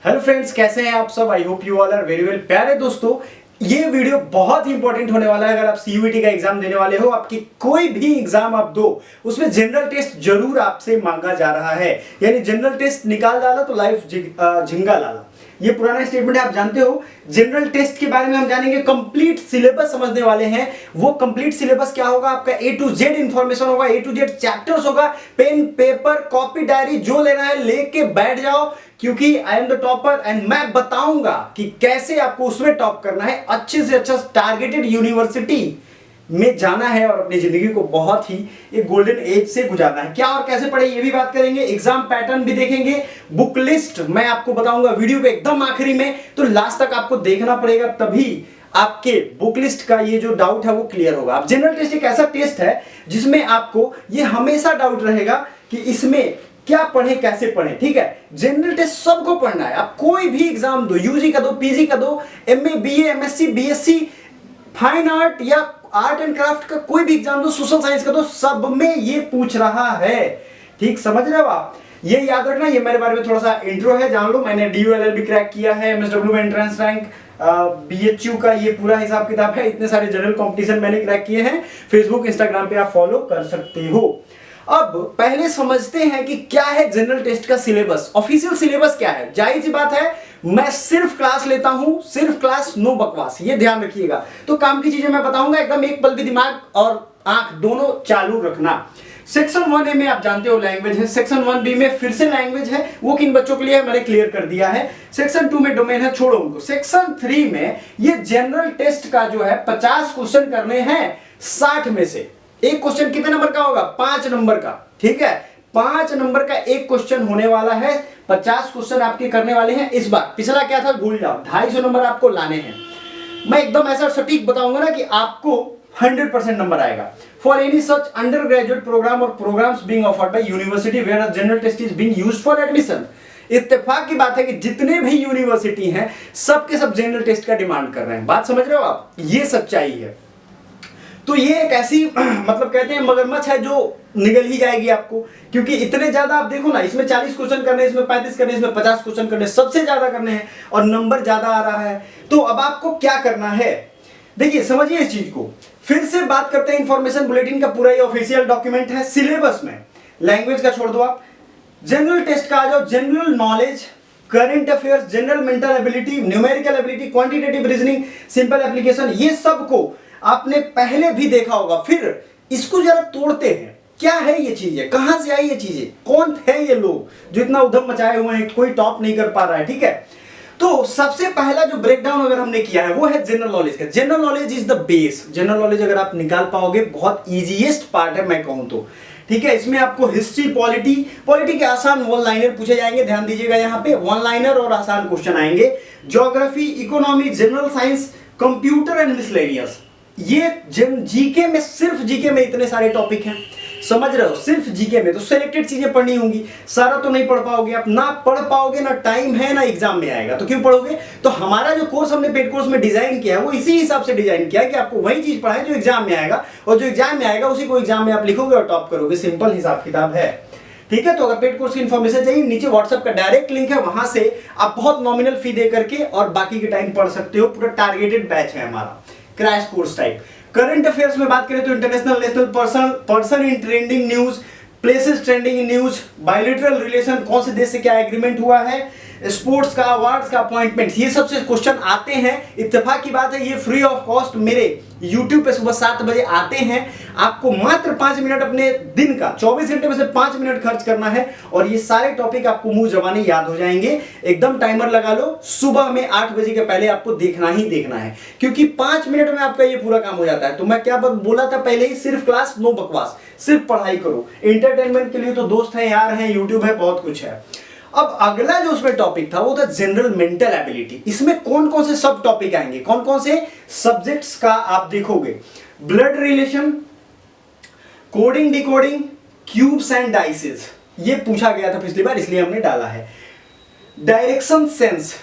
Hello friends, कैसे हैं आप सब। I hope you all are very well. प्यारे दोस्तों, ये वीडियो बहुत ही इंपॉर्टेंट होने वाला है। अगर आप सीयूईटी का एग्जाम देने वाले हो, आपकी कोई भी एग्जाम आप दो, उसमें जनरल टेस्ट जरूर आपसे मांगा जा रहा है। यानी जनरल टेस्ट निकाल डाला तो लाइफ झिंगा लाला, ये पुराना स्टेटमेंट है, आप जानते हो। जनरल टेस्ट के बारे में हम जानेंगे, कंप्लीट सिलेबस समझने वाले हैं। वो कंप्लीट सिलेबस क्या होगा, आपका ए टू जेड इंफॉर्मेशन होगा, ए टू जेड चैप्टर्स होगा। पेन पेपर कॉपी डायरी जो लेना है लेके बैठ जाओ, क्योंकि I am the topper and मैं बताऊंगा कि कैसे आपको उसमें टॉप करना है, अच्छे से अच्छा टारगेटेड यूनिवर्सिटी में जाना है और अपनी जिंदगी को बहुत ही एक गोल्डन एज से गुजारना है। क्या और कैसे पढ़े ये भी बात करेंगे, एग्जाम पैटर्न भी देखेंगे, बुक लिस्ट मैं आपको बताऊंगा वीडियो के एकदम आखिरी में, तो लास्ट तक आपको देखना पड़ेगा, तभी आपके बुक लिस्ट का ये जो डाउट है वो क्लियर होगा। अब जनरल टेस्ट एक ऐसा टेस्ट है जिसमें आपको ये हमेशा डाउट रहेगा कि इसमें क्या पढ़े कैसे पढ़े। ठीक है, जनरल टेस्ट सबको पढ़ना है। आप कोई भी एग्जाम दो, यूजी का दो, पीजी का दो, MA BA MSc BSc, fine art या आर्ट एंड क्राफ्ट का कोई भी एग्जाम दो, सोशल साइंस का दो, सब में ये पूछ रहा है। ठीक समझ रहे हो आप, ये याद रखना। ये मेरे बारे में थोड़ा सा इंट्रो है, जान लो। मैंने DU LLB क्रैक किया है, MSW में एंट्रेंस रैंक, BHU का ये पूरा हिसाब किताब है। इतने सारे जनरल कंपटीशन मैंने क्रैक किए हैं। फेसबुक इंस्टाग्राम पे आप फॉलो कर सकते हो। अब पहले समझते हैं कि क्या है जनरल टेस्ट का सिलेबस। ऑफिशियल सिलेबस क्या है, जाहिर सी बात है, मैं सिर्फ क्लास लेता हूं, सिर्फ क्लास, नो बकवास, ये ध्यान रखिएगा। तो काम की चीजें मैं बताऊंगा, एकदम एक पल भी दिमाग और आंख दोनों चालू रखना। सेक्शन 1A में आप जानते हो लैंग्वेज है, सेक्शन 1B में फिर से लैंग्वेज है, वो किन बच्चों के लिए है मैंने क्लियर कर दिया है। सेक्शन 2 में डोमेन है, छोड़ो उनको। सेक्शन 3 में ये जनरल टेस्ट का जो है 50 क्वेश्चन करने हैं 60 में से। एक क्वेश्चन कितने नंबर का होगा, 5 नंबर का। ठीक है, 5 नंबर का एक क्वेश्चन होने वाला है। 50 क्वेश्चन आपके करने वाले हैं इस बार। पिछला क्या था भूल जाओ, 250 नंबर आपको लाने हैं। मैं एकदम ऐसा सटीक बताऊंगा ना कि आपको 100% नंबर आएगा। For any such undergraduate program और programs being offered by university where general test is being used for admission. इत्तेफाक की बात है कि जितने भी यूनिवर्सिटी हैं सबके सब जनरल टेस्ट का डिमांड कर रहे हैं। बात समझ रहे हो आप, ये सच्चाई है। तो ये एक ऐसी मतलब कहते हैं मगरमच्छ है जो निगल ही जाएगी आपको, क्योंकि इतने ज्यादा आप देखो ना, इसमें 40 क्वेश्चन करने, इसमें 35 करने, इसमें 50 क्वेश्चन करने, सबसे ज्यादा करने हैं और नंबर ज्यादा आ रहा है। तो अब आपको क्या करना है, देखिए समझिए इस चीज को। फिर से बात करते हैं, इंफॉर्मेशन बुलेटिन का पूरा ये ऑफिशियल डॉक्यूमेंट है। सिलेबस में लैंग्वेज का छोड़ दो आप, जनरल टेस्ट का आ जाओ। General knowledge, current affairs, general mental ability, numerical ability, quantitative reasoning, simple application, ये सब को आपने पहले भी देखा होगा। फिर इसको जरा तोड़ते हैं, क्या है ये चीजें, कहां से आई ये चीजें, कौन है ये लोग जो इतना उधम मचाए हुए हैं, कोई टॉप नहीं कर पा रहा है। ठीक है, तो सबसे पहला जो ब्रेकडाउन अगर हमने किया है वो है जनरल नॉलेज का। General knowledge is the base. General knowledge अगर आप निकाल पाओगे, बहुत इजीएस्ट पार्ट है मैं कहूं तो। ठीक है, इसमें आपको हिस्ट्री, पॉलिटी के आसान वन लाइनर पूछे जाएंगे, ध्यान दीजिएगा, यहाँ पे वन लाइनर और आसान क्वेश्चन आएंगे। Geography, economy, general science, computer and miscellaneous, ये जीके में, सिर्फ जीके में इतने सारे टॉपिक हैं, समझ रहे हो, सिर्फ जीके में। तो सिलेक्टेड चीजें पढ़नी होंगी, सारा तो नहीं पढ़ पाओगे आप, ना पढ़ पाओगे, ना टाइम है, ना एग्जाम में आएगा, तो क्यों पढ़ोगे। तो हमारा जो कोर्स हमने पेड कोर्स में डिजाइन किया है वो इसी हिसाब से डिजाइन किया है कि आपको वही चीज पढ़ाए जो एग्जाम में आएगा, और जो एग्जाम में आएगा उसी को एग्जाम में आप लिखोगे और टॉप करोगे। सिंपल हिसाब किताब है। ठीक है, तो अगर पेड कोर्स की इन्फॉर्मेशन चाहिए, नीचे व्हाट्सएप का डायरेक्ट लिंक है, वहां से आप बहुत नॉमिनल फी दे करके और बाकी के टाइम पढ़ सकते हो। पूरा टारगेटेड बैच है हमारा, crash course type. Current affairs में बात करें तो international, national, person in trending news, places trending in news, bilateral relation, कौन से देश से क्या एग्रीमेंट हुआ है, स्पोर्ट्स का, अवार्ड्स का, अपॉइंटमेंट, ये सबसे क्वेश्चन आते हैं। इत्तेफाक की बात है, ये फ्री ऑफ कॉस्ट मेरे YouTube पे सुबह 7 बजे आते हैं। आपको मात्र 5 मिनट अपने दिन का, 24 घंटे में से 5 मिनट खर्च करना है और ये सारे टॉपिक आपको मुंह जबानी याद हो जाएंगे। एकदम टाइमर लगा लो, सुबह में 8 बजे के पहले आपको देखना ही देखना है, क्योंकि 5 मिनट में आपका ये पूरा काम हो जाता है। तो मैं क्या बोला था पहले ही, सिर्फ क्लास, नो बकवास, सिर्फ पढ़ाई करो। एंटरटेनमेंट के लिए तो दोस्त हैं, यार हैं, यूट्यूब है, बहुत कुछ है। अब अगला जो उसमें टॉपिक था वो था जनरल मेंटल एबिलिटी। इसमें कौन कौन से सब टॉपिक आएंगे, कौन कौन से सब्जेक्ट्स का आप देखोगे। Blood relation, coding decoding, cubes and dices, ये पूछा गया था पिछली बार, इसलिए हमने डाला है। डायरेक्शन सेंस,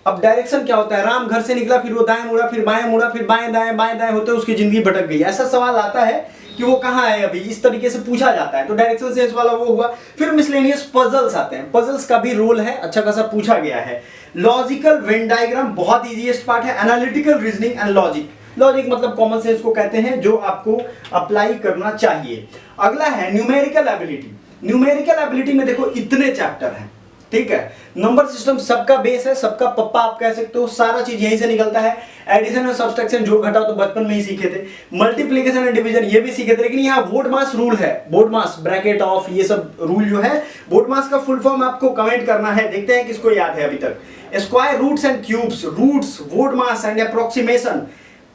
अब डायरेक्शन क्या होता है, राम घर से निकला, फिर वो दाएं मुड़ा, फिर बाएं मुड़ा, फिर बाएं दाएं होते उसकी जिंदगी भटक गई, ऐसा सवाल आता है कि वो कहाँ है अभी, इस तरीके से पूछा जाता है। तो डायरेक्शन सेंस वाला वो हुआ। फिर मिसलेनियस पजल्स आते हैं, पजल्स का भी रोल है, अच्छा खासा पूछा गया है। लॉजिकल वेन डायग्राम बहुत इजीएस्ट पार्ट है। Analytical reasoning and logic, logic मतलब कॉमन सेंस को कहते हैं, जो आपको अप्लाई करना चाहिए। अगला है न्यूमेरिकल एबिलिटी। न्यूमेरिकल एबिलिटी में देखो इतने चैप्टर हैं, ठीक है। नंबर सिस्टम सबका बेस है, सबका पप्पा आप कह सकते हो, सारा चीज यहीं से निकलता है। एडिशन और सब्सट्रैक्शन, जोड़ घटाव तो बचपन में ही सीखे थे। मल्टीप्लिकेशन एंड डिवीजन ये भी सीखे थे, लेकिन यहाँ बोर्ड मास रूल है, बोर्ड मास ब्रैकेट ऑफ, ये सब रूल जो है। बोर्ड मास का फुल फॉर्म आपको कमेंट करना है, देखते हैं किसको याद है अभी तक। Square roots and cubes, roots, BODMAS and approximation,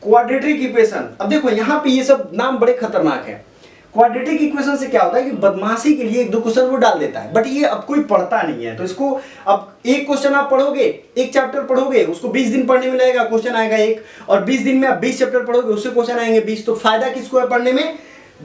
quadratic equation. अब देखो यहाँ पे ये सब नाम बड़े खतरनाक है। क्वाड्रेटिक इक्वेशन से क्या होता है कि बदमाशी के लिए एक दो क्वेश्चन वो डाल देता है, बट ये अब कोई पढ़ता नहीं है। तो इसको अब एक क्वेश्चन आप पढ़ोगे, एक चैप्टर पढ़ोगे, उसको 20 दिन पढ़ने में लगेगा, क्वेश्चन आएगा एक, और 20 दिन में आप 20 चैप्टर पढ़ोगे, उससे क्वेश्चन आएंगे 20। तो फायदा किसको है पढ़ने में?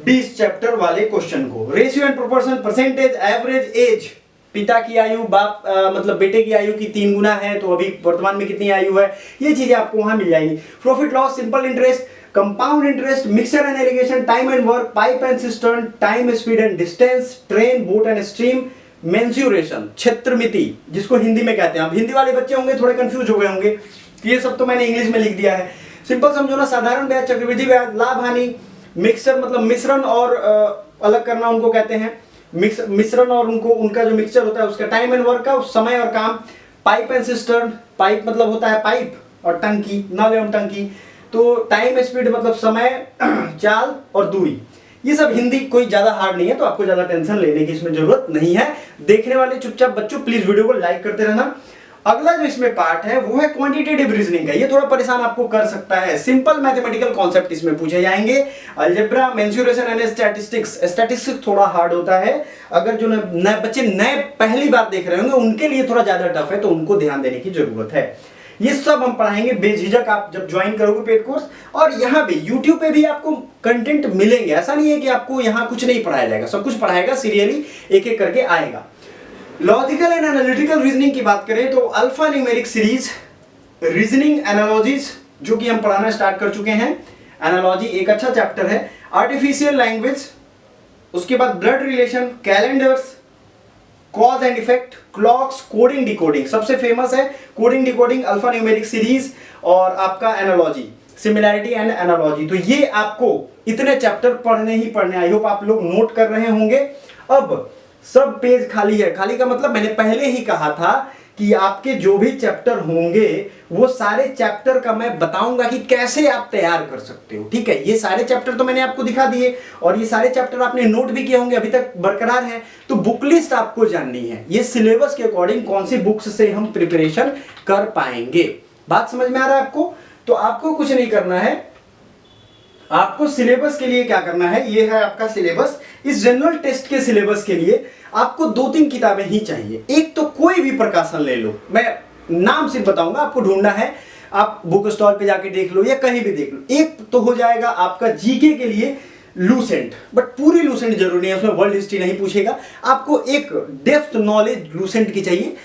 20 चैप्टर वाले क्वेश्चन को। Ratio and proportion, percentage, average age, पिता की आयु बाप मतलब बेटे की आयु की 3 गुना है, तो अभी वर्तमान में कितनी आयु है, ये चीजें आपको वहां मिल जाएंगी। Profit loss, simple interest, compound interest, mixture and irrigation, time and work, pipe and cistern, time speed and distance, train, boat and stream, mensuration, क्षेत्रमिति जिसको हिंदी में कहते हैं। अब हिंदी वाले बच्चे होंगे थोड़े कंफ्यूज हो गए होंगे, ये सब तो मैंने इंग्लिश में लिख दिया है। सिंपल समझो ना, साधारण ब्याज, चक्रवृद्धि ब्याज, लाभ हानि, मिक्सचर मतलब मिश्रण और अलग करना उनको कहते हैं, मिश्रण और उनको उनका जो मिक्सचर होता है उसका, टाइम एंड वर्क का समय और काम, पाइप एंड सिस्टर्न, पाइप मतलब होता है पाइप, और टंकी नल एवं टंकी, तो टाइम स्पीड मतलब समय, चाल और दूरी। ये सब हिंदी कोई ज्यादा हार्ड नहीं है, तो आपको ज्यादा टेंशन लेने की इसमें जरूरत नहीं है। देखने वाले चुपचाप बच्चों प्लीज वीडियो को लाइक करते रहना। अगला जो इसमें पार्ट है वो है क्वांटिटेटिव रीजनिंग का। ये थोड़ा परेशान आपको कर सकता है। सिंपल मैथमेटिकल कॉन्सेप्ट इसमें पूछे जाएंगे। Algebra, mensuration and statistics. Statistics थोड़ा हार्ड होता है, अगर जो नए बच्चे नए पहली बार देख रहे होंगे उनके लिए थोड़ा ज्यादा टफ है, तो उनको ध्यान देने की जरूरत है। ये सब हम पढ़ाएंगे बेझिझक आप जब ज्वाइन करोगे पेड कोर्स। और यहाँ भी यूट्यूब पे भी आपको कंटेंट मिलेंगे, ऐसा नहीं है कि आपको यहाँ कुछ नहीं पढ़ाया जाएगा, सब कुछ पढ़ाएगा, सीरियली एक एक करके आएगा। लॉजिकल एंड एनालिटिकल रीजनिंग की बात करें तो alpha numeric series, reasoning analogies जो कि हम पढ़ाना स्टार्ट कर चुके हैं। एनालॉजी एक अच्छा चैप्टर है। आर्टिफिशियल लैंग्वेज, उसके बाद blood relation, calendars, cause and effect, clocks, coding decoding सबसे फेमस है। Coding decoding, alpha numeric series और आपका एनालॉजी, सिमिलैरिटी एंड एनालॉजी। तो ये आपको इतने चैप्टर पढ़ने ही पढ़ने, आई होप आप लोग नोट कर रहे होंगे। अब सब पेज खाली है, खाली का मतलब मैंने पहले ही कहा था कि आपके जो भी चैप्टर होंगे वो सारे चैप्टर का मैं बताऊंगा कि कैसे आप तैयार कर सकते हो, ठीक है। ये सारे चैप्टर तो मैंने आपको दिखा दिए और ये सारे चैप्टर आपने नोट भी किए होंगे, अभी तक बरकरार है। तो बुक लिस्ट आपको जाननी है, ये सिलेबस के अकॉर्डिंग कौन सी बुक्स से हम प्रिपरेशन कर पाएंगे। बात समझ में आ रहा है आपको? तो आपको कुछ नहीं करना है, आपको सिलेबस के लिए क्या करना है, ये है आपका सिलेबस। इस जनरल टेस्ट के सिलेबस के लिए आपको 2-3 किताबें ही चाहिए। एक तो कोई भी प्रकाशन ले लो, मैं नाम सिर्फ बताऊंगा, आपको ढूंढना है, आप बुक स्टॉल पे जाके देख लो या कहीं भी देख लो। एक तो हो जाएगा आपका जीके के लिए लूसेंट, बट पूरी लूसेंट जरूरी नहीं है, उसमें वर्ल्ड हिस्ट्री नहीं पूछेगा। आपको एक डेप्थ नॉलेज लूसेंट की चाहिए,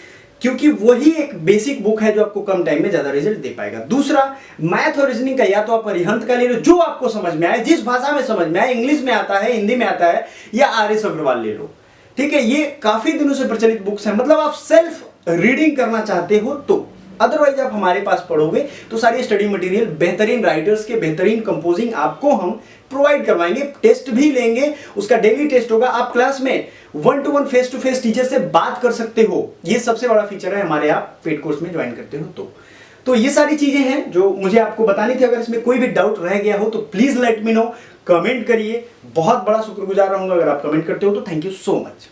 क्योंकि वही एक बेसिक बुक है जो आपको कम टाइम में ज्यादा रिजल्ट दे पाएगा। दूसरा, मैथ और रीजनिंग का या तो आप अरिहंत का ले लो, जो आपको समझ में आए, जिस भाषा में समझ में आए, इंग्लिश में आता है, हिंदी में आता है, या आर.एस. अग्रवाल ले लो, ठीक है। ये काफी दिनों से प्रचलित बुक्स हैं, मतलब आप सेल्फ रीडिंग करना चाहते हो तो। अदरवाइज आप हमारे पास पढ़ोगे तो सारी स्टडी मटेरियल बेहतरीन राइटर्स के, बेहतरीन कंपोजिंग आपको हम प्रोवाइड करवाएंगे। टेस्ट भी लेंगे, उसका डेली टेस्ट होगा। आप क्लास में 1-to-1 face to face teacher से बात कर सकते हो, ये सबसे बड़ा फीचर है हमारे, आप पेड कोर्स में ज्वाइन करते हो तो ये सारी चीजें हैं जो मुझे आपको बतानी थी। अगर इसमें कोई भी डाउट रह गया हो तो please let me know, comment करिए। बहुत बड़ा शुक्रगुजार रहूंगा अगर आप कमेंट करते हो तो। Thank you so much.